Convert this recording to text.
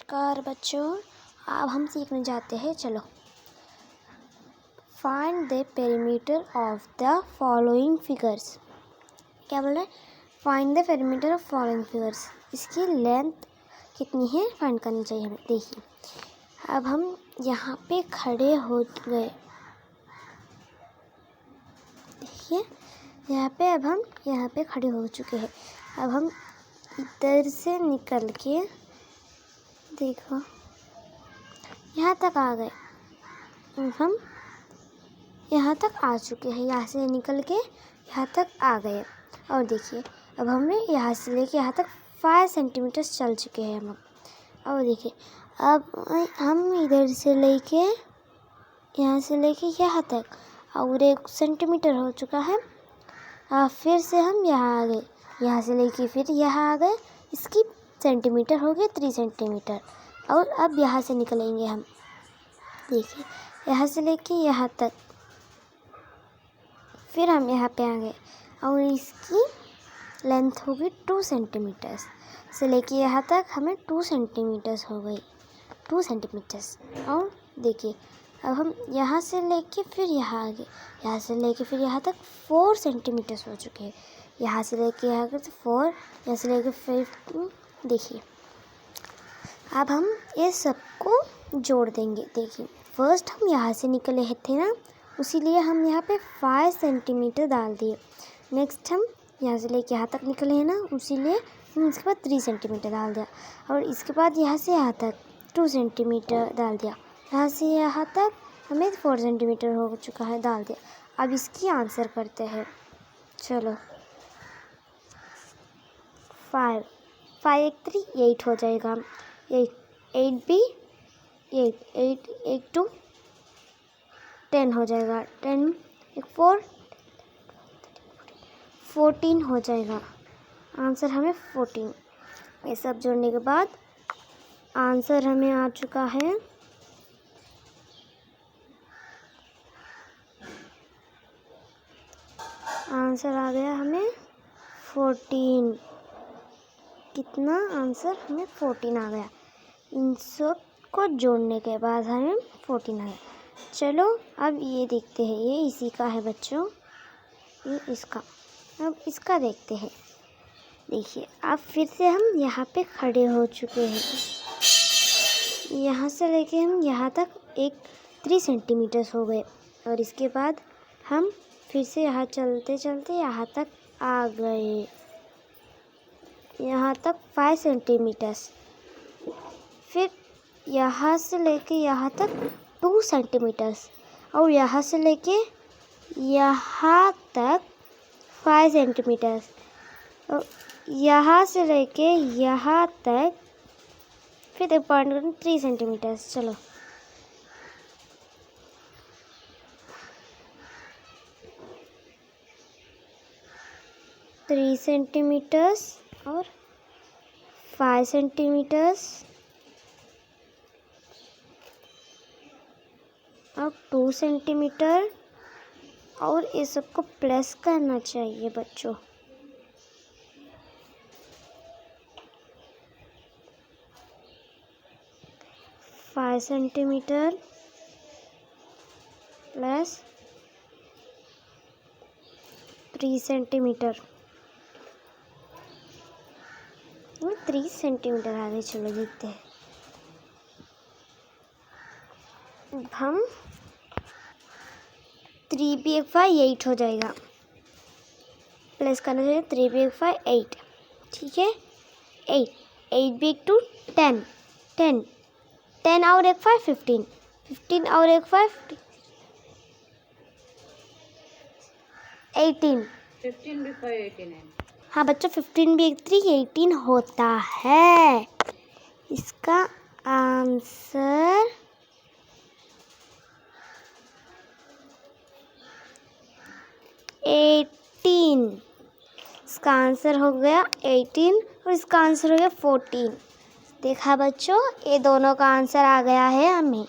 नमस्कार बच्चों, अब हम सीखने जाते हैं। चलो, find the perimeter of the following figures. क्या बोल रहा है? Find the perimeter of following figures. इसकी लेंथ कितनी है फाइंड करनी चाहिए हमें। देखिए, अब हम यहाँ पे खड़े हो गए। देखिए यहाँ पे, अब हम यहाँ पे खड़े हो चुके हैं। अब हम इधर से निकल के देखो यहाँ तक आ गए। हम यहाँ तक आ चुके हैं, यहाँ से निकल के यहाँ तक आ गए। और देखिए, अब हमें यहाँ से लेके यहाँ तक 5 सेंटीमीटर चल चुके हैं हम। और देखिए, अब हम इधर से लेके यहाँ से लेके यहाँ तक और 1 सेंटीमीटर हो चुका है। फिर से हम यहाँ आ गए, यहाँ से लेके फिर यहाँ आ गए। इसकी सेंटीमीटर हो गए 3 सेंटीमीटर। और अब यहाँ से निकलेंगे हम। देखिए, यहाँ से लेके यहाँ तक, फिर हम यहाँ पे आ गए और इसकी लेंथ होगी 2 सेंटीमीटर्स। से लेके यहाँ तक हमें 2 सेंटीमीटर्स हो गई, 2 सेंटीमीटर्स। और देखिए, अब हम यहाँ से लेके फिर यहाँ आ गए, यहाँ से लेके फिर यहाँ तक 4 सेंटीमीटर्स हो चुके हैं। यहाँ से लेके यहाँ तक 4, यहाँ से लेके फिर देखिए, अब हम ये सबको जोड़ देंगे। देखिए, फर्स्ट हम यहाँ से निकले थे ना, उसीलिए हम यहाँ पे 5 सेंटीमीटर डाल दिए। नेक्स्ट हम यहाँ से लेके यहाँ तक निकले हैं ना, उसीलिए हम इसके बाद 3 सेंटीमीटर डाल दिया। और इसके बाद यहाँ से यहाँ तक 2 सेंटीमीटर डाल दिया। यहाँ से यहाँ तक हमें 4 सेंटीमीटर हो चुका है, डाल दिया। अब इसकी आंसर करते हैं। चलो, 5 1 3 8 हो जाएगा। 8 भी 8 2 10 हो जाएगा। 10 1 4 14 हो जाएगा। आंसर हमें 14। ये सब जोड़ने के बाद आंसर हमें आ चुका है आंसर आ गया हमें 14। कितना आंसर? हमें 14 आ गया। इन सब को जोड़ने के बाद हमें 14 आ गया। चलो, अब ये देखते हैं। ये इसी का है बच्चों, ये इसका। अब इसका देखते हैं। देखिए, अब फिर से हम यहाँ पे खड़े हो चुके हैं। यहाँ से लेके हम यहाँ तक 3 सेंटीमीटर हो गए। और इसके बाद हम फिर से यहाँ चलते चलते यहाँ तक आ गए, यहाँ तक 5 सेंटीमीटर्स। फिर यहाँ से लेके यहाँ तक 2 सेंटीमीटर्स। और यहाँ से लेके यहाँ तक 5 सेंटीमीटर्स। और यहाँ से लेके यहाँ तक फिर 3 सेंटीमीटर्स। चलो, थ्री सेंटीमीटर्स और 5 सेंटीमीटर्स और 2 सेंटीमीटर। और ये सबको प्लस करना चाहिए बच्चों। Five centimetre plus 3 centimetre. 3 centimetre आ गए। चलो देखते हैं। हम 3 भी 1 5 8 हो जाएगा। प्लस करना चाहिए 3 भी 1 5 8। ठीक है, 8 भी 1 2 10 10 10 और 1 5 15 15 और 1 5 18 15 भी 5 18 है। हाँ बच्चों, 15 भी 1 3 18 होता है। इसका आंसर 18। इसका आंसर हो गया 18 और इसका आंसर हो गया 14। देखा बच्चों, ये दोनों का आंसर आ गया है हमें।